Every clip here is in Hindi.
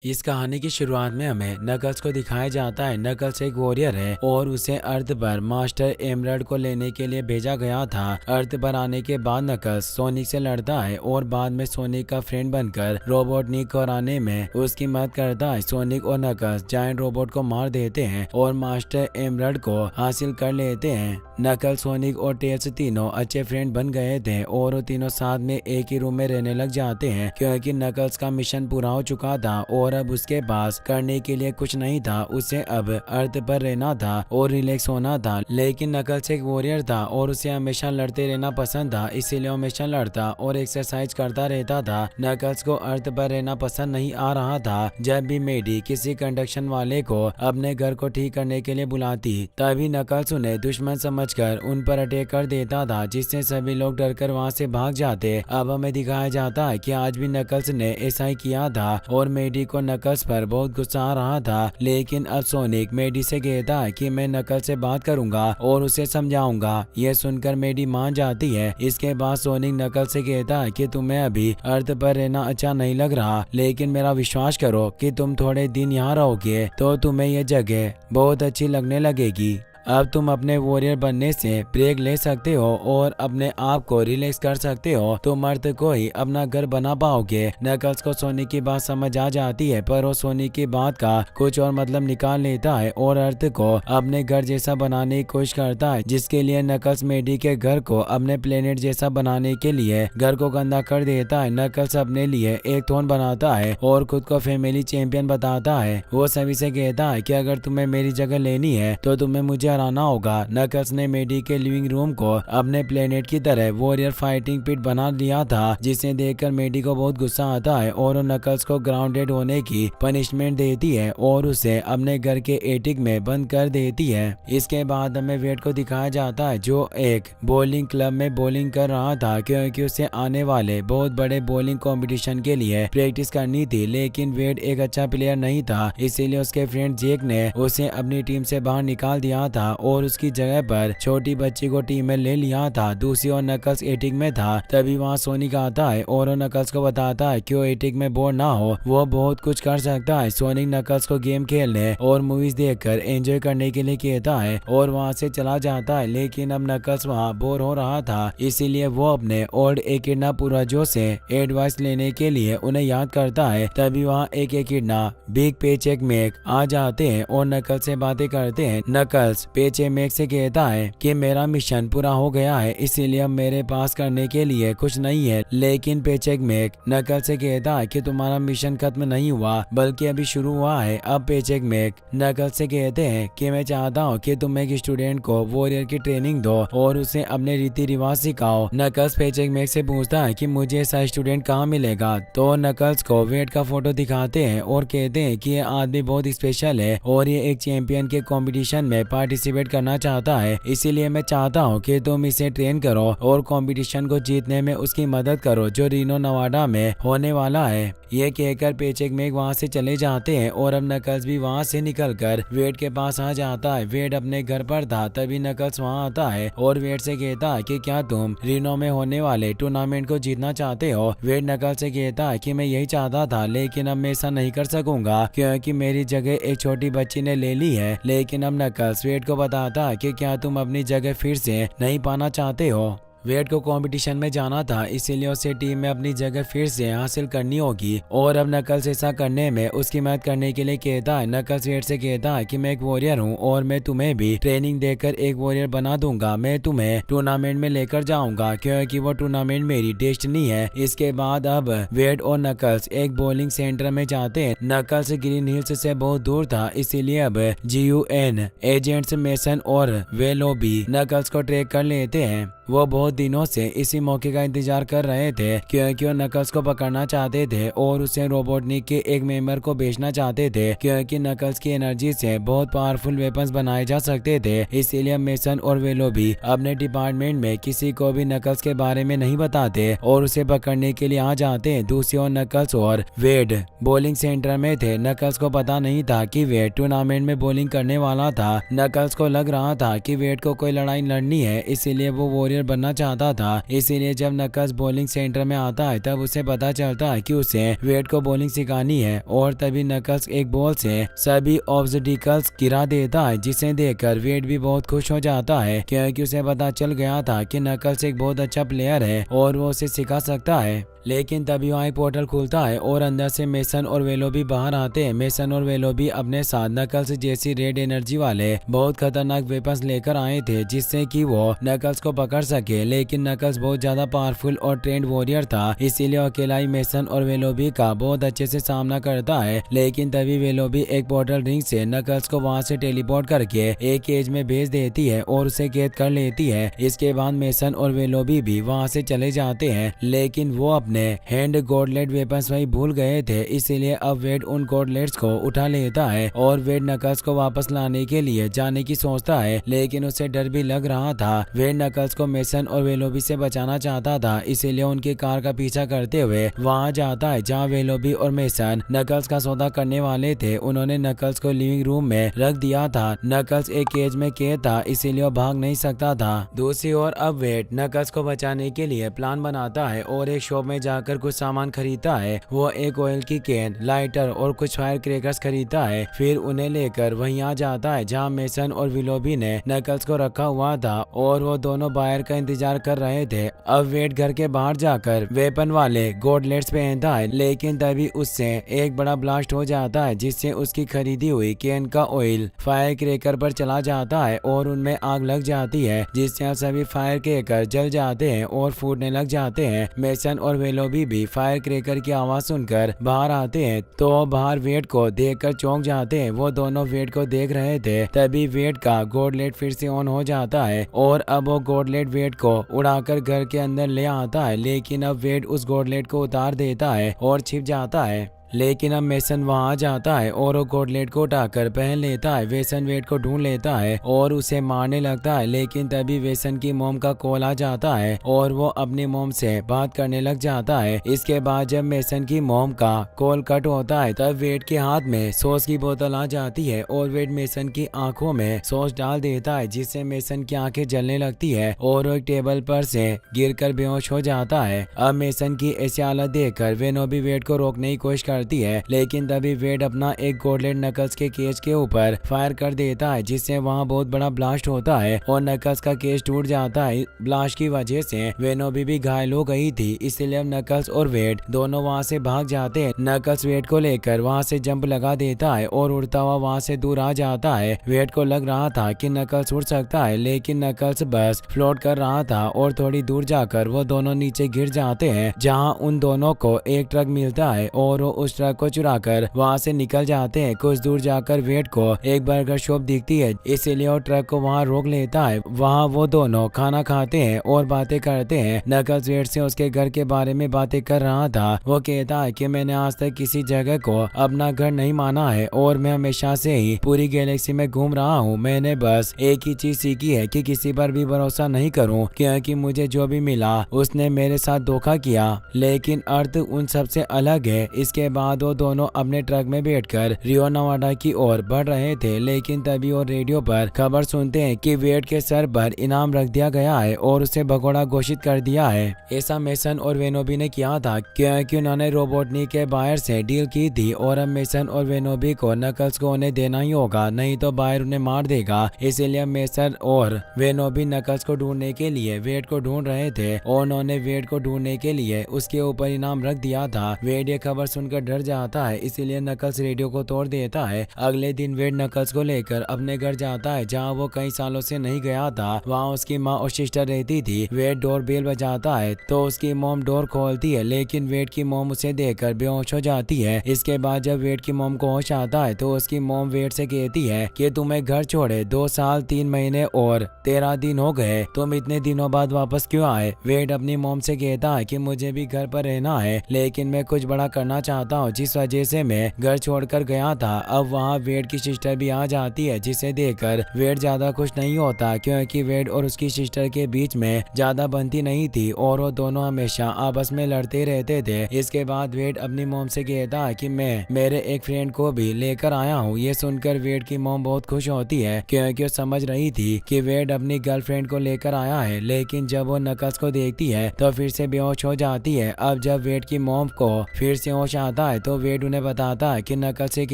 इस कहानी की शुरुआत में हमें नकल्स को दिखाया जाता है। नकल्स एक वॉरियर है और उसे अर्थ पर मास्टर एमरल्ड को लेने के लिए भेजा गया था। अर्थ पर आने के बाद नकल्स सोनिक से लड़ता है और बाद में सोनिक का फ्रेंड बनकर रोबोटनिक को हराने में उसकी मदद करता है। सोनिक और नकल्स जायंट रोबोट को मार देते हैं और मास्टर एमरल्ड को हासिल कर लेते हैं। नकल्स, सोनिक और टेल्स तीनों अच्छे फ्रेंड बन गए थे और वो तीनों साथ में एक ही रूम में रहने लग जाते हैं क्योंकि नकल्स का मिशन पूरा हो चुका था और अब उसके पास करने के लिए कुछ नहीं था। उसे अब अर्थ पर रहना था और रिलैक्स होना था। लेकिन नकल्स एक वॉरियर था और उसे हमेशा लड़ते रहना पसंद था, इसीलिए हमेशा लड़ता और एक्सरसाइज करता रहता था। नकल्स को अर्थ पर रहना पसंद नहीं आ रहा था। जब भी मेडी किसी कंस्ट्रक्शन वाले को अपने घर को ठीक करने के लिए बुलाती, तभी नकल्स उन्हें दुश्मन समझकर उन पर अटैक कर देता था, जिससे सभी लोग डरकर वहां से भाग जाते। अब हमें दिखाया जाता है कि आज भी नकल्स ने ऐसा ही किया था और मेडी को नकल्स पर बहुत गुस्सा आ रहा था। लेकिन अब सोनिक मेडी से कहता है कि मैं नकल्स से बात करूंगा और उसे समझाऊंगा। यह सुनकर मेडी मान जाती है। इसके बाद सोनिक नकल्स से कहता है कि तुम्हें अभी अर्थ पर रहना अच्छा नहीं लग रहा, लेकिन मेरा विश्वास करो कि तुम थोड़े दिन यहाँ रहोगे तो तुम्हें यह जगह बहुत अच्छी लगने लगेगी। अब तुम अपने वॉरियर बनने से ब्रेक ले सकते हो और अपने आप को रिलैक्स कर सकते हो। तुम अर्थ को ही अपना घर बना पाओगे। नकल्स को सोनिक की बात समझ आ जाती है, पर वो सोनिक की बात का कुछ और मतलब निकाल लेता है और अर्थ को अपने घर जैसा बनाने की कोशिश करता है, जिसके लिए नकल्स मेडी के घर को अपने प्लेनेट जैसा बनाने के लिए घर को गंदा कर देता है। नकल्स अपने लिए एक थ्रोन बनाता है और खुद को फैमिली चैंपियन बताता है। वो सभी से कहता है कि अगर तुम्हें मेरी जगह लेनी है तो तुम्हें मुझे हराना होगा। नकल्स ने मेडी के लिविंग रूम को अपने प्लेनेट की तरह वॉरियर फाइटिंग पिट बना लिया था, जिसे देखकर मेडी को बहुत गुस्सा आता है और वो नकल्स को ग्राउंडेड होने की पनिशमेंट देती है और उसे अपने घर के एटिक में बंद कर देती है। इसके बाद हमें वेड को दिखाया जाता है, जो एक बॉलिंग क्लब में बॉलिंग कर रहा था क्योंकि उसे आने वाले बहुत बड़े बॉलिंग कंपटीशन के लिए प्रैक्टिस करनी थी। लेकिन वेड एक अच्छा प्लेयर नहीं था, इसीलिए उसके फ्रेंड जेक ने उसे अपनी टीम से बाहर निकाल दिया था और उसकी जगह पर छोटी बच्ची को टीम में ले लिया था। दूसरी ओर नकल्स एटिक में था। तभी वहाँ सोनिक आता है और वो नकल्स को बताता है कि वो एटिक में बोर ना हो, वो बहुत कुछ कर सकता है। सोनिक नकल्स को गेम खेलने और मूवीज देखकर एंजॉय करने के लिए कहता है और वहाँ से चला जाता है। लेकिन अब नकल्स वहाँ बोर हो रहा था, इसीलिए वो अपने ओल्ड एकिडना पूर्वजों से एडवाइस लेने के लिए उन्हें याद करता है। तभी वहाँ एक एकिडना बिग पेचेक मैक आ जाते हैं और नकल्स से बातें करते हैं। नकल्स पेचेक मैक से कहता है कि मेरा मिशन पूरा हो गया है, इसीलिए अब मेरे पास करने के लिए कुछ नहीं है। लेकिन पेचेक मैक नकल्स से कहता है कि तुम्हारा मिशन खत्म नहीं हुआ बल्कि अभी शुरू हुआ है। अब पेचेक मैक नकल्स से कहते हैं कि मैं चाहता हूँ कि तुम एक स्टूडेंट को वॉरियर की ट्रेनिंग दो और उसे अपने रीति रिवाज सिखाओ। नकल्स पेचेक मैक से पूछता है कि मुझे ऐसा स्टूडेंट कहाँ मिलेगा, तो नकल्स को वेड का फोटो दिखाते हैं और कहते हैं कि ये आदमी बहुत स्पेशल है और ये एक चैंपियन के कंपटीशन में पार्टिसिपेट करना चाहता है, इसीलिए मैं चाहता हूँ कि तुम इसे ट्रेन करो और कंपटीशन को जीतने में उसकी मदद करो जो रीनो नवाडा में होने वाला है। ये कहकर पेचेक मैक वहाँ से चले जाते हैं और अब नकल्स भी वहाँ से निकलकर वेड के पास आ जाता है। वेड अपने घर पर था, तभी नकल्स वहाँ आता है और वेड से कहता है कि क्या तुम रीनो में होने वाले टूर्नामेंट को जीतना चाहते हो। वेड नकल्स से कहता है कि मैं यही चाहता था, लेकिन अब मैं ऐसा नहीं कर सकूंगा क्योंकि मेरी जगह एक छोटी बच्ची ने ले ली है। लेकिन अब नकल्स वेड को बताता है कि क्या तुम अपनी जगह फिर से नहीं पाना चाहते हो। वेड को कंपटीशन में जाना था, इसीलिए उसे टीम में अपनी जगह फिर से हासिल करनी होगी और अब नकल्स ऐसा करने में उसकी मदद करने के लिए कहता है। नकल्स वेड से कहता है कि मैं एक वॉरियर हूँ और मैं तुम्हें भी ट्रेनिंग देकर एक वॉरियर बना दूंगा। मैं तुम्हें टूर्नामेंट में लेकर जाऊंगा क्योंकि वो टूर्नामेंट मेरी डेस्टिनी है। इसके बाद अब वेड और नकल्स एक बॉलिंग सेंटर में जाते हैं। नकल्स ग्रीन हिल्स से बहुत दूर था, इसीलिए अब GUN एजेंट्स मेसन और वेलोबी नकल्स को ट्रैक कर लेते हैं। वो बहुत दिनों से इसी मौके का इंतजार कर रहे थे क्योंकि वो नकल्स को पकड़ना चाहते थे और उसे रोबोटनिक के एक मेंबर को बेचना चाहते थे क्योंकि नकल्स की एनर्जी से बहुत पावरफुल वेपन्स बनाए जा सकते थे। इसीलिए मेसन और वेलोबी अपने डिपार्टमेंट में किसी को भी नकल्स के बारे में नहीं बताते और उसे पकड़ने के लिए आ जाते हैं। दूसरी ओर नकल्स और वेड बॉलिंग सेंटर में थे। नकल्स को पता नहीं था कि वेड टूर्नामेंट में बॉलिंग करने वाला था। नकल्स को लग रहा था कि वेड को कोई लड़ाई लड़नी है, इसीलिए वो वॉरियर बनना चाहता था। इसीलिए जब नकल्स बॉलिंग सेंटर में आता है तब उसे पता चलता है कि उसे वेड को बॉलिंग सिखानी है और तभी नकल्स एक बॉल से सभी ऑब्स्टिकल्स गिरा देता है, जिसे देखकर वेड भी बहुत खुश हो जाता है क्योंकि उसे पता चल गया था कि नकल्स एक बहुत अच्छा प्लेयर है और वो उसे सिखा सकता है। लेकिन तभी वहाँ एक पोर्टल खुलता है और अंदर से मेसन और वेलोबी बाहर आते हैं। मेसन और वेलोबी अपने साथ नकल्स जैसी रेड एनर्जी वाले बहुत खतरनाक वेपन्स लेकर आए थे जिससे कि वो नकल्स को पकड़ सके। लेकिन नकल्स बहुत ज्यादा पावरफुल और ट्रेंड वॉरियर था, इसीलिए अकेला ही मेसन और वेलोबी का बहुत अच्छे से सामना करता है। लेकिन तभी वेलोबी एक पोर्टल रिंग से नकल्स को वहाँ से टेलीपोर्ट करके एक केज में भेज देती है और उसे कैद कर लेती है। इसके बाद मेसन और वेलोबी भी वहाँ से चले जाते हैं, लेकिन वो अपने हैंड गॉडलेट वेपन्स वही भूल गए थे। इसीलिए अब वेड उन गॉडलेट्स को उठा लेता है और वेड नकल्स को वापस लाने के लिए जाने की सोचता है, लेकिन उसे डर भी लग रहा था। वेड नकल्स को मेसन और वेलोबी से बचाना चाहता था, इसीलिए उनकी कार का पीछा करते हुए वहाँ जाता है जहाँ वेलोबी और मेसन नकल्स का सौदा करने वाले थे। उन्होंने नकल्स को लिविंग रूम में रख दिया था। नकल्स एक केज में कैद था, इसीलिए वो भाग नहीं सकता था। दूसरी ओर अब वेड नकल्स को बचाने के लिए प्लान बनाता है और एक शॉप में जाकर कुछ सामान खरीदता है। वो एक ऑयल की कैन, लाइटर और कुछ फायर क्रैकर्स खरीदता है। फिर उन्हें लेकर वहीं आ जाता है जहाँ मेसन और विलोबी ने नकल्स को रखा हुआ था और वो दोनों बाहर का इंतजार कर रहे थे। अब वेड घर के बाहर जाकर वेपन वाले गॉडलेट्स पहनता है, लेकिन तभी उससे एक बड़ा ब्लास्ट हो जाता है जिससे उसकी खरीदी हुई कैन का ऑयल फायर क्रैकर पर चला जाता है और उनमें आग लग जाती है, जिससे सभी फायर क्रैकर जल जाते हैं और फूटने लग जाते हैं। मेसन और वेलोबी भी फायर क्रैकर की आवाज सुनकर बाहर आते हैं तो बाहर वेड को देखकर चौंक जाते हैं। वो दोनों वेड को देख रहे थे। तभी वेड का गॉडलेट फिर से ऑन हो जाता है और अब वो गॉडलेट वेड को उड़ाकर घर के अंदर ले आता है, लेकिन अब वेड उस गॉडलेट को उतार देता है और छिप जाता है। लेकिन अब मेसन वहाँ जाता है और वो गॉडलेट को उठाकर पहन लेता है। वेसन वेड को ढूंढ लेता है और उसे मारने लगता है, लेकिन तभी वेसन की मोम का कॉल आ जाता है और वो अपनी मोम से बात करने लग जाता है। इसके बाद जब मेसन की मोम का कॉल कट होता है तब वेड के हाथ में सॉस की बोतल आ जाती है और वेड मेसन की आंखों में सॉस डाल देता है, जिससे मेसन की आंखें जलने लगती है और वो एक टेबल पर से गिरकर बेहोश हो जाता है। अब मेसन की ऐसी हालत देखकर वेनोबी वेड को रोकने की कोशिश करती है, लेकिन तभी वेड अपना एक गॉडलेट नकल्स के केज के ऊपर फायर कर देता है, जिससे वहाँ बहुत बड़ा ब्लास्ट होता है और नकल्स का केज टूट जाता है। ब्लास्ट की वजह से वेनोबी भी घायल हो गई थी, इसलिए अब नकल्स और वेड दोनों वहाँ से भाग जाते हैं। नकल्स वेड को लेकर वहाँ से जंप लगा देता है और उड़ता हुआ वहाँ से दूर आ जाता है। वेड को लग रहा था कि नकल्स उड़ सकता है, लेकिन नकल्स बस फ्लोट कर रहा था और थोड़ी दूर जाकर वो दोनों नीचे गिर जाते हैं, जहाँ उन दोनों को एक ट्रक मिलता है और वो उस ट्रक को चुराकर वहाँ से निकल जाते हैं। कुछ दूर जाकर वेड को एक बर्गर शॉप दिखती है, इसीलिए वो ट्रक को वहाँ रोक लेता है। वहाँ वो दोनों खाना खाते हैं और बातें करते हैं। नकल्स वेड से उसके घर के बारे में बातें कर रहा था। वो कहता है कि मैंने आज तक किसी जगह को अपना घर नहीं माना है और मैं हमेशा से ही पूरी गैलेक्सी में घूम रहा हूँ। मैंने बस एक ही चीज सीखी है कि किसी पर भी भरोसा नहीं करूँ, क्योंकि मुझे जो भी मिला उसने मेरे साथ धोखा किया, लेकिन अर्थ उन सबसे अलग है। इसके बाद वो दोनों अपने ट्रक में बैठकर रियो नवाडा की ओर बढ़ रहे थे, लेकिन तभी वो रेडियो पर खबर सुनते हैं कि वेड के सर पर इनाम रख दिया गया है और उसे भगोड़ा घोषित कर दिया है। ऐसा मेसन और वेनोबी ने किया था क्योंकि उन्होंने रोबोटनी के बायर से डील की थी और अब मेसन और वेनोबी को नकल्स को उन्हें देना ही होगा, नहीं तो बायर उन्हें मार देगा। इसीलिए मेसन और वेनोबी नकल्स को ढूंढने के लिए वेड को ढूंढ रहे थे और उन्होंने वेड को ढूंढने के लिए उसके ऊपर इनाम रख दिया था। वेड ये खबर सुनकर डर जाता है, इसीलिए नकल्स रेडियो को तोड़ देता है। अगले दिन वेड नकल्स को लेकर अपने घर जाता है जहाँ वो कई सालों से नहीं गया था। वहाँ उसकी माँ और सिस्टर रहती थी। वेड डोर बेल बजाता है तो उसकी मोम डोर खोलती है, लेकिन वेड की मोम उसे देखकर बेहोश हो जाती है। इसके बाद जब वेड की मोम को होश आता है तो उसकी मोम वेड से कहती है कि तुम्हें घर छोड़े 2 साल 3 महीने और 13 दिन हो गए, तुम इतने दिनों बाद वापस क्यों आए। वेड अपनी मोम से कहता है कि मुझे भी घर पर रहना है, लेकिन मैं कुछ बड़ा करना चाहता हूँ जिस वजह से मैं घर छोड़कर गया था। अब वहाँ वेड की सिस्टर भी आ जाती है, जिसे देखकर वेड ज्यादा खुश नहीं होता क्योंकि वेड और उसकी सिस्टर के बीच में ज्यादा बनती नहीं थी और वो दोनों हमेशा आपस में लड़ते रहते थे। इसके बाद वेड अपनी मोम से कहता है कि मैं मेरे एक फ्रेंड को भी लेकर आया हूँ। ये सुनकर वेड की मोम बहुत खुश होती है क्योंकि वो समझ रही थी कि वेड अपनी गर्लफ्रेंड को लेकर आया है, लेकिन जब वो नकल्स को देखती है तो फिर से बेहोश हो जाती है। अब जब वेड की मोम को फिर से होश आता है तो वेड उन्हें बताता है कि नकल्स एक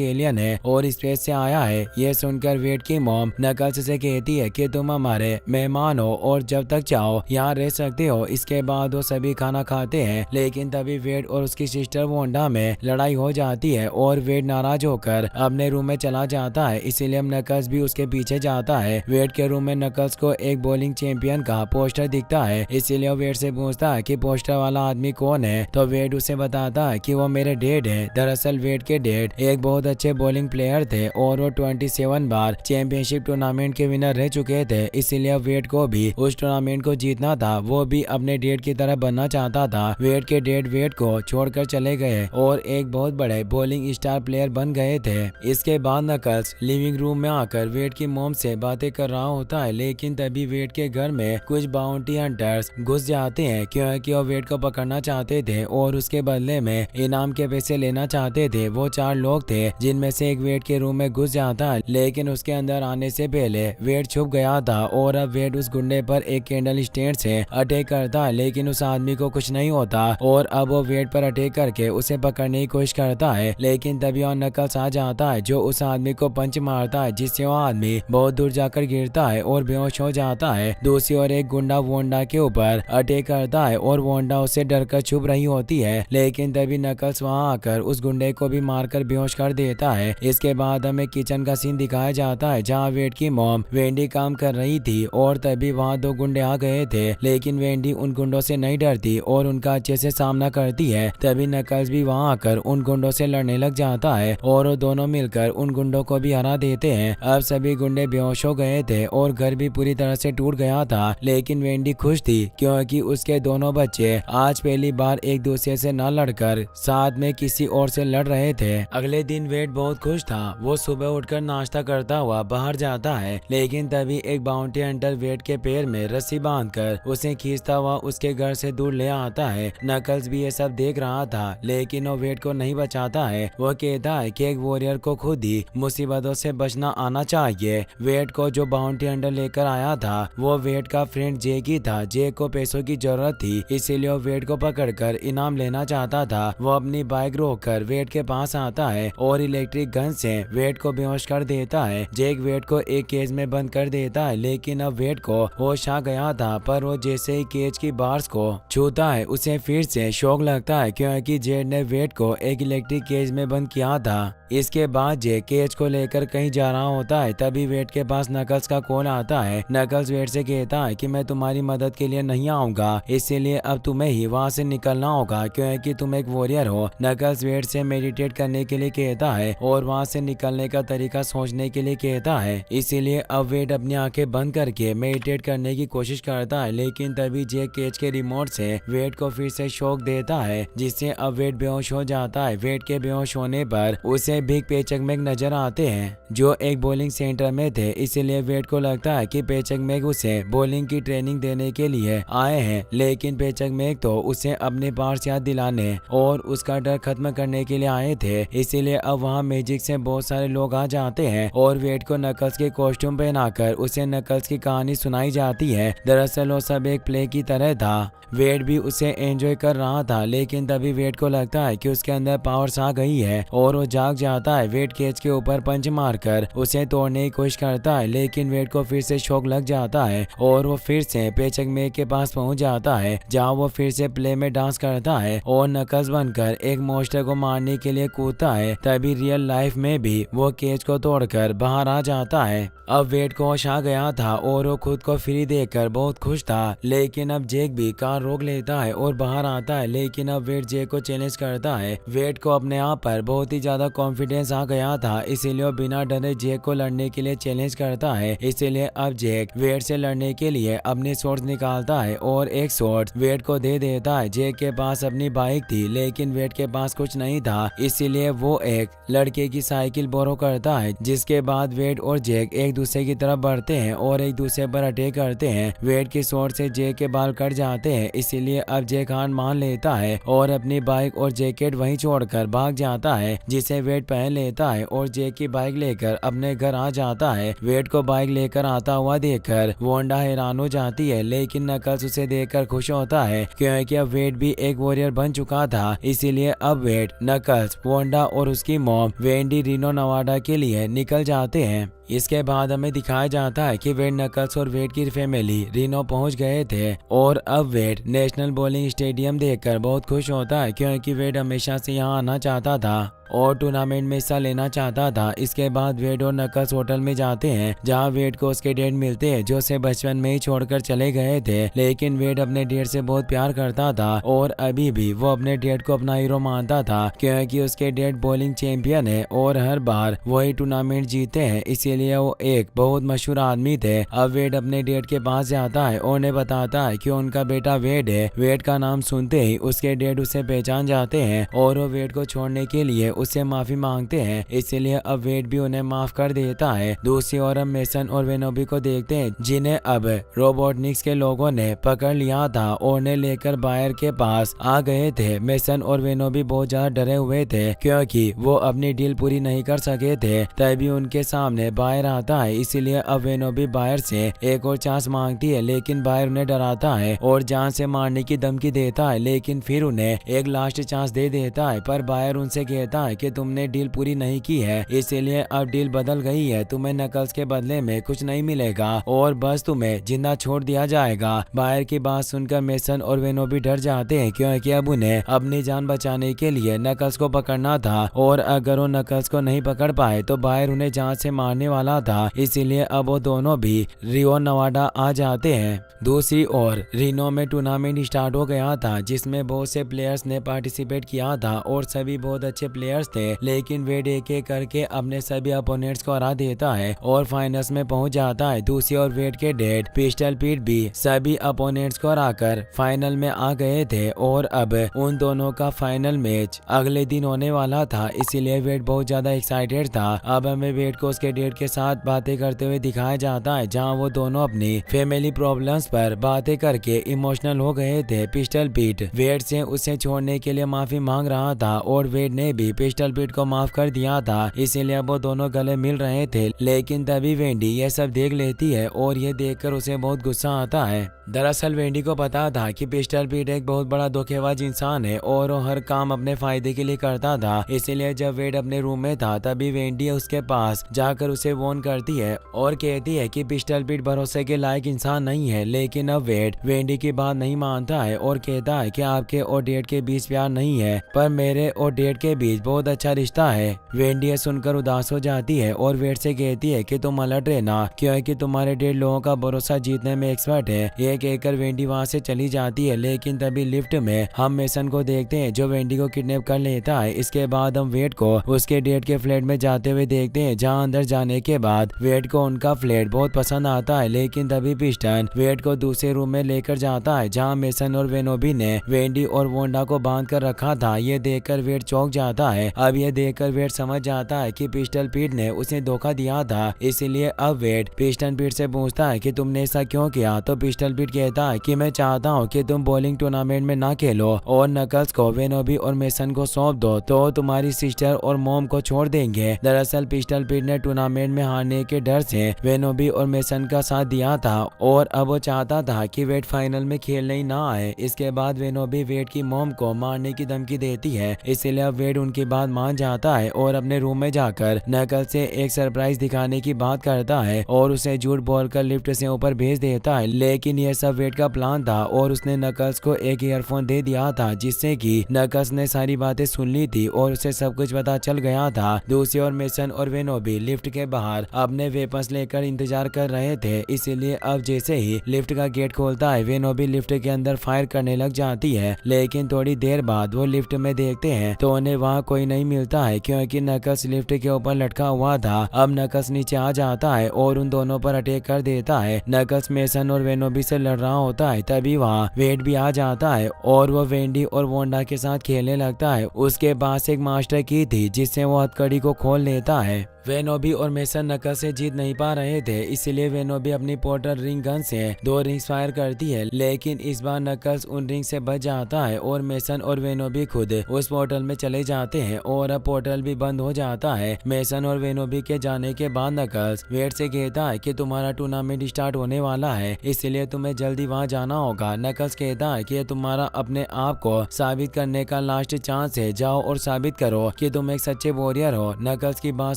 एलियन है और स्पेस से आया है। ये सुनकर वेड की मोम नकल्स से कहती है कि तुम हमारे मेहमान हो और जब तक चाहो यहाँ रह सकते हो। इसके बाद वो सभी खाना खाते हैं, लेकिन तभी वेड और उसकी सिस्टर वोंडा में लड़ाई हो जाती है और वेड नाराज होकर अपने रूम में चला जाता है, इसीलिए नकल्स भी उसके पीछे जाता है। वेड के रूम में नकल्स को एक बॉलिंग चैंपियन का पोस्टर दिखता है, इसीलिए वेड से पूछता है कि पोस्टर वाला आदमी कौन है, तो वेड उसे बताता है कि वो मेरे डैड है। दरअसल वेड के डैड एक बहुत अच्छे बॉलिंग प्लेयर थे और वो 27 बार चैंपियनशिप टूर्नामेंट के विनर रह चुके थे, इसीलिए वेड को भी उस टूर्नामेंट को जीतना था। वो भी अपने डैड की तरह बनना चाहता था। वेड के डैड वेड को छोड़कर चले गए और एक बहुत बड़े बॉलिंग स्टार प्लेयर बन गए थे। इसके बाद नकल्स लिविंग रूम में आकर वेड की मोम से बातें कर रहा होता है, लेकिन तभी वेड के घर में कुछ बाउंटी हंटर्स घुस जाते हैं क्योंकि वो वेड को पकड़ना चाहते थे और उसके बदले में इनाम के पैसे लेना चाहते थे। वो 4 लोग थे जिनमें से एक वेड के रूम में घुस जाता है, लेकिन उसके अंदर आने से पहले वेड छुप गया था और अब वेड उस गुंडे पर एक कैंडल स्टैंड से अटैक करता है, लेकिन उस आदमी को कुछ नहीं होता और अब वो वेड पर अटैक करके उसे पकड़ने की कोशिश करता है, लेकिन तभी और नकल्स आ जाता है जो उस आदमी को पंच मारता है, जिससे वो आदमी बहुत दूर जाकर गिरता है और बेहोश हो जाता है। दूसरी ओर एक गुंडा वोंडा के ऊपर अटैक करता है और वोंडा उससे डरकर छुप रही होती है, लेकिन तभी नकल्स वहां आकर उस गुंडे को भी मारकर बेहोश कर देता है। इसके बाद हमें किचन का सीन दिखाया जाता है जहाँ वेड की मॉम वेंडी काम कर रही थी और तभी वहाँ 2 गुंडे आ गए थे, लेकिन वेंडी उन गुंडों से नहीं डरती और उनका अच्छे से सामना करती है। तभी नकल्स भी वहाँ आकर उन गुंडों से लड़ने लग जाता है और वो दोनों मिलकर उन गुंडों को भी हरा देते हैं। अब सभी गुंडे बेहोश हो गए थे और घर भी पूरी तरह से टूट गया था, लेकिन वेंडी खुश थी क्योंकि उसके दोनों बच्चे आज पहली बार एक दूसरे से न लड़कर साथ में किसी और से लड़ रहे थे। अगले दिन वेड बहुत खुश था। वो सुबह उठकर नाश्ता करता हुआ बाहर जाता है, लेकिन तभी एक बाउंटी हंटर वेड के पैर में रस्सी बांधकर उसे खींचता हुआ उसके घर से दूर ले आता है। नकल्स भी ये सब देख रहा था, लेकिन वो वेड को नहीं बचाता है। वो कहता है कि एक वॉरियर को खुद ही मुसीबतों से बचना आना चाहिए। वेड को जो बाउंटी हंटर लेकर आया था वो वेड का फ्रेंड जेक ही था। जेक को पैसों की जरूरत थी, इसीलिए वो वेड को पकड़कर इनाम लेना चाहता था। वो अपनी बाइक रोककर वेड के पास आता है और इलेक्ट्रिक गन से वेड को बेहोश कर देता है। जेक वेड को एक केज में बंद कर देता है, लेकिन अब वेड को होश आ गया था, पर वो जैसे ही केज की बार्स को छूता है उसे फिर से शौक लगता है क्योंकि जेड ने वेड को एक इलेक्ट्रिक केज में बंद किया था। इसके बाद जे केज को लेकर कहीं जा रहा होता है, तभी वेड के पास नकल्स का कॉल आता है। नकल्स वेड से कहता है कि मैं तुम्हारी मदद के लिए नहीं आऊंगा, इसीलिए अब तुम्हें ही वहाँ से निकलना होगा क्योंकि तुम एक वॉरियर हो। नकल्स वेड से मेडिटेट करने के लिए कहता है और वहाँ से निकलने का तरीका सोचने के लिए कहता है, इसीलिए अब वेड अपनी आंखें बंद करके मेडिटेट करने की कोशिश करता है, लेकिन तभी जे केज के रिमोट से वेड को फिर से शॉक देता है, जिससे अब वेड बेहोश हो जाता है। वेड के बेहोश होने पर उसे बिग पेचक मैग नजर आते हैं जो एक बॉलिंग सेंटर में थे, इसीलिए वेड को लगता है कि पेचक मैग उसे बॉलिंग की ट्रेनिंग देने के लिए आए हैं, लेकिन पेचक मैग तो उसे अपने पार्ट्स याद दिलाने और उसका डर खत्म करने के लिए आए थे। इसीलिए अब वहाँ मैजिक से बहुत सारे लोग आ जाते हैं और वेड को नकल्स के कॉस्ट्यूम पहनाकर उसे नकल्स की कहानी सुनाई जाती है। दरअसल वो सब एक प्ले की तरह था। वेड भी उसे एंजॉय कर रहा था, लेकिन तभी वेड को लगता है कि उसके अंदर पावर्स आ गई है और वो जाग जाता है। वेड केज के ऊपर पंच मारकर उसे तोड़ने की कोशिश करता है, लेकिन वेड को फिर से शौक लग जाता है और वो फिर से पेचक मैग के पास पहुंच जाता है, जहां वो फिर से प्ले में डांस करता है और नकल्स बनकर एक मॉन्स्टर को मारने के लिए कूदता है। तभी रियल लाइफ में भी वो केज को तोड़कर बाहर आ जाता है। अब वेड को होश आ गया था और वो खुद को फ्री देखकर बहुत खुश था, लेकिन अब जेक भी कार रोक लेता है और बाहर आता है, लेकिन अब वेड जेक को चैलेंज करता है। वेड को अपने आप पर बहुत ही ज्यादा कॉन्फिडेंस आ गया था, इसीलिए वो बिना डरे जेक को लड़ने के लिए चैलेंज करता है। इसीलिए अब जेक वेड से लड़ने के लिए अपने स्वॉर्ड निकालता है और एक स्वॉर्ड वेड को दे देता है। जेक के पास अपनी बाइक थी, लेकिन वेड के पास कुछ नहीं था, इसीलिए वो एक लड़के की साइकिल बोरो करता है, जिसके बाद वेड और जैक एक दूसरे की तरफ बढ़ते हैं और एक दूसरे पर अटैक करते हैं। वेड की शॉट से जैक के बाल कट जाते हैं, इसीलिए अब जैक हार मान लेता है और अपनी बाइक और जैकेट वहीं छोड़कर भाग जाता है, जिसे वेड पहन लेता है और जैक की बाइक लेकर अपने घर आ जाता है। वेड को बाइक लेकर आता हुआ देखकर वोंडा हैरान हो जाती है, लेकिन नकल्स उसे देखकर खुश होता है क्योंकि अब वेड भी एक वॉरियर बन चुका था। इसीलिए अब वेड, नकल्स, वोंडा और उसकी मॉम वेंडी रिनो नवाडा के लिए निकल जाते हैं। इसके बाद हमें दिखाया जाता है कि वेड, नकल्स और वेड की फैमिली रिनो पहुंच गए थे और अब वेड नेशनल बॉलिंग स्टेडियम देखकर बहुत खुश होता है क्योंकि वेड हमेशा से यहाँ आना चाहता था और टूर्नामेंट में हिस्सा लेना चाहता था। इसके बाद वेड और नकल्स होटल में जाते हैं, जहां वेड को उसके डैड मिलते हैं जो उसे बचपन में ही छोड़कर चले गए थे, लेकिन वेड अपने डैड से बहुत प्यार करता था और अभी भी वो अपने डैड को अपना हीरो मानता था क्योंकि उसके डैड बॉलिंग चैंपियन है और हर बार वही टूर्नामेंट जीते हैं, इसीलिए वो एक बहुत मशहूर आदमी थे। अब वेड अपने डैड के पास जाता है और उन्हें बताता है कि उनका बेटा वेड है। वेड का नाम सुनते ही उसके डैड उसे पहचान जाते हैं और वो वेड को छोड़ने के लिए उससे माफी मांगते हैं, इसलिए अब वेड भी उन्हें माफ कर देता है। दूसरी ओर हम मेसन और वेनोबी को देखते हैं, जिन्हें अब रोबोटनिक्स के लोगों ने पकड़ लिया था और उन्हें लेकर बायर के पास आ गए थे। मेसन और वेनोबी बहुत ज्यादा डरे हुए थे क्योंकि वो अपनी डील पूरी नहीं कर सके थे। तभी उनके सामने बायर आता है, इसीलिए अब वेनोबी बायर से एक और चांस मांगती है, लेकिन बायर उन्हें डराता है और जान से मारने की धमकी देता है, लेकिन फिर उन्हें एक लास्ट चांस दे देता है। पर बायर उनसे कहता है कि तुमने डील पूरी नहीं की है, इसीलिए अब डील बदल गई है, तुम्हें नकल्स के बदले में कुछ नहीं मिलेगा और बस तुम्हें जिंदा छोड़ दिया जाएगा। बायर की बात सुनकर मेसन और वेनोबी डर जाते हैं क्योंकि अब उन्हें अपनी जान बचाने के लिए नकल्स को पकड़ना था और अगर वो नकल्स को नहीं पकड़ पाए तो बायर उन्हें जान से मारने वाला था, इसीलिए अब वो दोनों भी रियो नवाडा आ जाते हैं। दूसरी ओर रिनो में टूर्नामेंट स्टार्ट हो गया था, जिसमें बहुत से प्लेयर्स ने पार्टिसिपेट किया था और सभी बहुत अच्छे प्लेयर्स थे, लेकिन वेड एक एक करके अपने सभी अपोनेंट्स को हरा देता है और फाइनल्स में पहुंच जाता है। दूसरी ओर वेड के डैड पिस्टल पीट भी सभी अपोनेंट्स को हराकर फाइनल में आ गए थे और अब उन दोनों का फाइनल मैच अगले दिन होने वाला था, इसीलिए वेड बहुत ज्यादा एक्साइटेड था। अब हमें वेड को उसके डैड के साथ बातें करते हुए दिखाया जाता है, जहां वो दोनों अपनी फैमिली प्रॉब्लम्स पर बातें करके इमोशनल हो गए थे। पिस्टल पीट वेड से उसे छोड़ने के लिए माफी मांग रहा था और वेड ने भी पिस्टल पीट को माफ कर दिया था, इसीलिए वो दोनों गले मिल रहे थे। लेकिन तभी वेंडी ये सब देख लेती है और ये देखकर उसे बहुत गुस्सा आता है। दरअसल वेंडी को पता था कि पिस्टल पीट एक बहुत बड़ा धोखेबाज इंसान है और वो हर काम अपने फायदे के लिए करता था, इसीलिए जब वेड अपने रूम में था तभी वेंडी उसके पास जाकर उसे वॉर्न करती है और कहती है कि पिस्टल पीट भरोसे के लायक इंसान नहीं है। लेकिन अब वेड वेंडी की बात नहीं मानता है और कहता है कि आपके और डैड के बीच प्यार नहीं है, पर मेरे और डैड के बीच बहुत अच्छा रिश्ता है। वेंडी ये सुनकर उदास हो जाती है और वेड से कहती है कि तुम अलर्ट रहना क्योंकि तुम्हारे डैड लोगों का भरोसा जीतने में एक्सपर्ट है। ये कहकर वेंडी वहाँ से चली जाती है, लेकिन तभी लिफ्ट में हम मेसन को देखते हैं जो वेंडी को किडनैप कर लेता है। इसके बाद हम वेड को उसके डैड के फ्लैट में जाते हुए देखते हैं, जहाँ अंदर जाने के बाद वेड को उनका फ्लैट बहुत पसंद आता है, लेकिन तभी पिस्टन वेड को दूसरे रूम में लेकर जाता है जहाँ मेसन और वेनोबी ने वेंडी और वोंडा को बांध कर रखा था। ये देखकर वेड चौंक जाता है। अब ये देखकर वेड समझ जाता है कि पिस्टल पीट ने उसे धोखा दिया था, इसीलिए अब वेड पिस्टल पीट से पूछता है कि तुमने ऐसा क्यों किया, तो पिस्टल पीट कहता है कि मैं चाहता हूँ कि तुम बॉलिंग टूर्नामेंट में ना खेलो और नकल्स को, वेनोबी और मेसन को सौंप दो तो तुम्हारी सिस्टर और मॉम को छोड़ देंगे। दरअसल पिस्टल पीट ने टूर्नामेंट में हारने के डर से वेनोबी और मेसन का साथ दिया था और अब वो चाहता था कि वेड फाइनल में खेलने ही ना आए। इसके बाद वेनोबी वेड की मॉम को मारने की धमकी देती है, इसलिए अब वेड उनकी बात मान जाता है और अपने रूम में जाकर नकल से एक सरप्राइज दिखाने की बात करता है और उसे झूठ बोलकर लिफ्ट से ऊपर भेज देता है। लेकिन यह सब वेड का प्लान था और उसने नकल्स को एक ईयरफोन दे दिया था, जिससे कि नकल्स ने सारी बातें सुन ली थी और उसे सब कुछ पता चल गया था। दूसरी ओर मेसन और वेनोबी लिफ्ट के बाहर अपने वेपन्स लेकर इंतजार कर रहे थे। इसीलिए अब जैसे ही लिफ्ट का गेट खोलता है वेनोबी लिफ्ट के अंदर फायर करने लग जाती है, लेकिन थोड़ी देर बाद वो लिफ्ट में देखते हैं तो उन्हें वहाँ कोई नहीं मिलता है क्योंकि नकल्स लिफ्ट के ऊपर लटका हुआ था। अब नकल्स नीचे आ जाता है और उन दोनों पर अटैक कर देता है। नकल्स मेसन और वेनोबी से लड़ रहा होता है, तभी वहाँ वेड भी आ जाता है और वो वेंडी और वोंडा के साथ खेलने लगता है। उसके पास एक मास्टर की थी जिससे वो हथकड़ी को खोल लेता है। वेनोबी और मेसन नकल्स से जीत नहीं पा रहे थे, इसलिए वेनोबी अपनी पोर्टल रिंग गन से 2 रिंग्स फायर करती है, लेकिन इस बार नकल्स उन रिंग से बच जाता है और मेसन और वेनोबी खुद उस पोर्टल में चले जाते हैं और अब पोर्टल भी बंद हो जाता है। मेसन और वेनोबी के जाने के बाद नकल्स वेड से कहता है कि तुम्हारा टूर्नामेंट स्टार्ट होने वाला है, इसलिए तुम्हें जल्दी वहाँ जाना होगा। नकल्स कहता है कि तुम्हारा अपने आप को साबित करने का लास्ट चांस है, जाओ और साबित करो कि तुम एक सच्चे वॉरियर हो। नकल्स की बात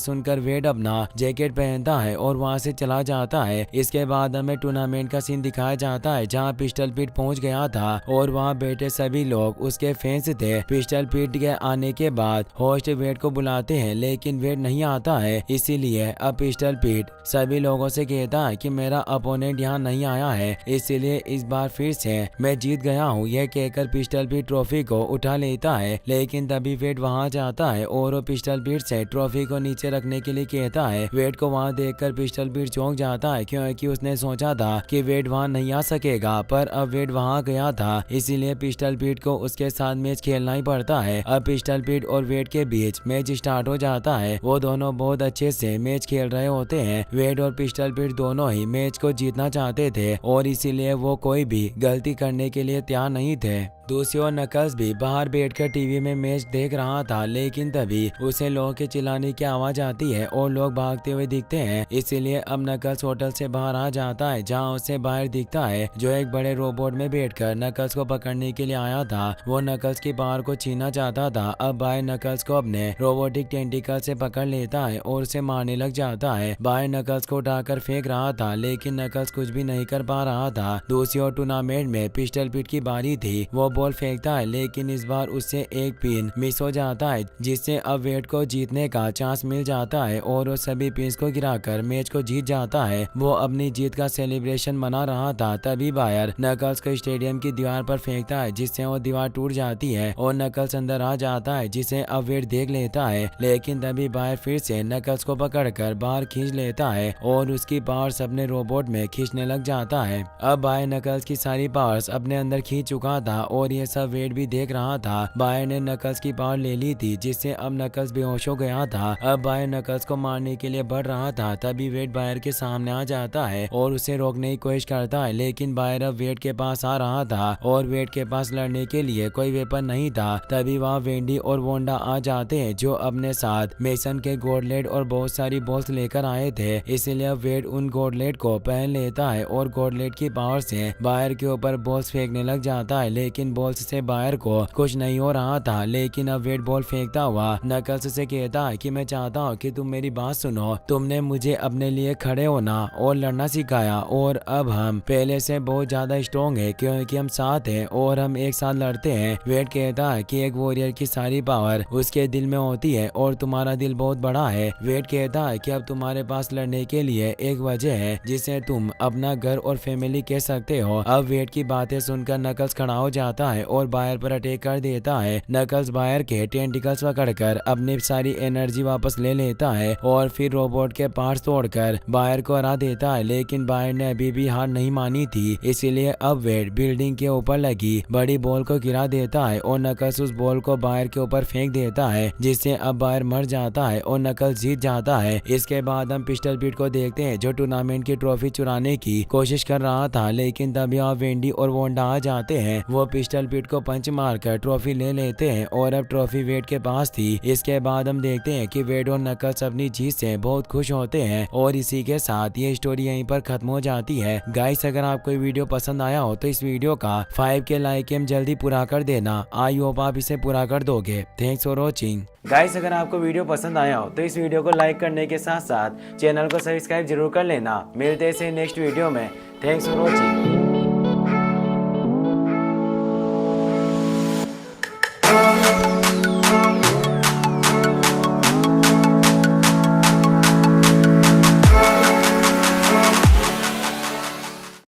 सुनकर वेड अपना जैकेट पहनता है और वहां से चला जाता है। इसके बाद हमें टूर्नामेंट का सीन दिखाया जाता है जहां पिस्टल पीट पहुंच गया था और वहां बैठे सभी लोग उसके फैंस थे। पिस्टल पीट के आने के बाद होस्ट वेड को बुलाते हैं, लेकिन वेड नहीं आता है, इसीलिए अब पिस्टल पीट सभी लोगों से कहता है कि मेरा अपोनेंट यहाँ नहीं आया है, इसीलिए इस बार फिर से मैं जीत गया हूँ। यह कहकर पिस्टल पीट ट्रॉफी को उठा लेता है, लेकिन तभी वेड वहाँ जाता है और वो पिस्टल पीट से ट्रॉफी को नीचे रखने के लिए कहता है। वेड को वहाँ देखकर पिस्टल पीट चौंक जाता है क्योंकि उसने सोचा था कि वेड वहाँ नहीं आ सकेगा, पर अब वेड वहाँ गया था, इसीलिए पिस्टल पीट को उसके साथ मैच खेलना ही पड़ता है। अब पिस्टल पीट और वेड के बीच मैच स्टार्ट हो जाता है। वो दोनों बहुत अच्छे से मैच खेल रहे होते हैं। वेड और पिस्टल पीट दोनों ही मैच को जीतना चाहते थे और इसीलिए वो कोई भी गलती करने के लिए तैयार नहीं थे। दूसरी ओर नकल्स भी बाहर बैठकर टीवी में मैच देख रहा था, लेकिन तभी उसे लोगों के चिल्लाने की आवाज आती है और लोग भागते हुए दिखते हैं। इसीलिए अब नकल्स होटल से बाहर आ जाता है जहां उसे बाहर दिखता है जो एक बड़े रोबोट में बैठकर नकल्स को पकड़ने के लिए आया था। वो नकल्स की पावर को छीनना चाहता था। अब बाहर नकल्स को अपने रोबोटिक टेंटिकल से पकड़ लेता है और उसे मारने लग जाता है। बाहर नकल्स को उठाकर फेंक रहा था, लेकिन नकल्स कुछ भी नहीं कर पा रहा था। दूसरी ओर टूर्नामेंट में पिस्टल पीट की बारी थी। वो बॉल फेंकता है, लेकिन इस बार उससे एक पिन मिस हो जाता है, जिससे अब वेड को जीतने का चांस मिल जाता है और वो सभी पिन्स को गिराकर मैच को जीत जाता है। वो अपनी जीत का सेलिब्रेशन मना रहा था, तभी बायर नकल्स को स्टेडियम की दीवार पर फेंकता है, जिससे वो दीवार टूट जाती है और नकल्स अंदर आ जाता है, जिसे अब वेड देख लेता है। लेकिन तभी बायर फिर से नकल्स को पकड़कर बाहर खींच लेता है और उसकी पावर्स अपने रोबोट में खींचने लग जाता है। अब बायर नकल्स की सारी पावर्स अपने अंदर खींच चुका था और ये सब वेड भी देख रहा था। बायर ने नकल्स की पावर ले ली थी, जिससे अब नकल्स बेहोश हो गया था। अब बायर नकल्स को मारने के लिए बढ़ रहा था, तभी वेड बायर के सामने आ जाता है और उसे रोकने की कोशिश करता है, लेकिन बायर अब वेड के पास आ रहा था और वेड के पास लड़ने के लिए कोई वेपन नहीं था। तभी वहाँ वेंडी और वोंडा आ जाते हैं जो अपने साथ मेसन के गॉडलेट और बहुत सारी बॉल्स लेकर आए थे। इसलिए अब वेड उन गॉडलेट को पहन लेता है और गॉडलेट की पावर से बायर के ऊपर बॉल्स फेंकने लग जाता है, लेकिन बॉल्स से बायर को कुछ नहीं हो रहा था। लेकिन अब वेड बॉल फेंकता हुआ नकल्स से कहता है कि मैं चाहता हूँ कि तुम मेरी बात सुनो, तुमने मुझे अपने लिए खड़े होना और लड़ना सिखाया और अब हम पहले से बहुत ज्यादा स्ट्रॉन्ग है क्योंकि हम साथ हैं और हम एक साथ लड़ते हैं। वेड कहता है कि एक वॉरियर की सारी पावर उसके दिल में होती है और तुम्हारा दिल बहुत बड़ा है। वेड कहता है कि अब तुम्हारे पास लड़ने के लिए एक वजह है जिसे तुम अपना घर और फैमिली कह सकते हो। अब वेड की बातें सुनकर नकल्स खड़ा हो जाता है और बायर पर अटैक कर देता है। नकल्स बायर के टेंटिकल्स पकड़कर अपनी सारी एनर्जी वापस ले लेता है और फिर रोबोट के पार्ट्स तोड़कर बायर को हरा देता है, लेकिन बायर ने अभी भी हार नहीं मानी थी। इसीलिए अब वेड बिल्डिंग के ऊपर लगी बड़ी बॉल को गिरा देता है और नकल्स उस बॉल को बायर के ऊपर फेंक देता है, जिससे अब बायर मर जाता है और नकल्स जीत जाता है। इसके बाद हम पिस्टल पीट को देखते हैं जो टूर्नामेंट की ट्रॉफी चुराने की कोशिश कर रहा था, लेकिन तभी आप वेंडी और वोंडा आ जाते हैं। वो पिस्टल पीट को पंच मारकर ट्रॉफी ले लेते हैं और अब ट्रॉफी वेड के पास थी। इसके बाद हम देखते हैं कि वेड और नकल्स अपनी जीत से बहुत खुश होते हैं और इसी के साथ ये स्टोरी यहीं पर खत्म हो जाती है। गाइस, अगर आपको वीडियो पसंद आया हो तो इस वीडियो का 5K लाइक एम जल्दी पूरा कर देना। आई होप आप इसे पूरा कर दोगे। Thanks for watching. गाइस, अगर आपको वीडियो पसंद आया हो तो इस वीडियो को लाइक करने के साथ साथ चैनल को सब्सक्राइब जरूर कर लेना। मिलते हैं नेक्स्ट वीडियो में। Thanks for watching.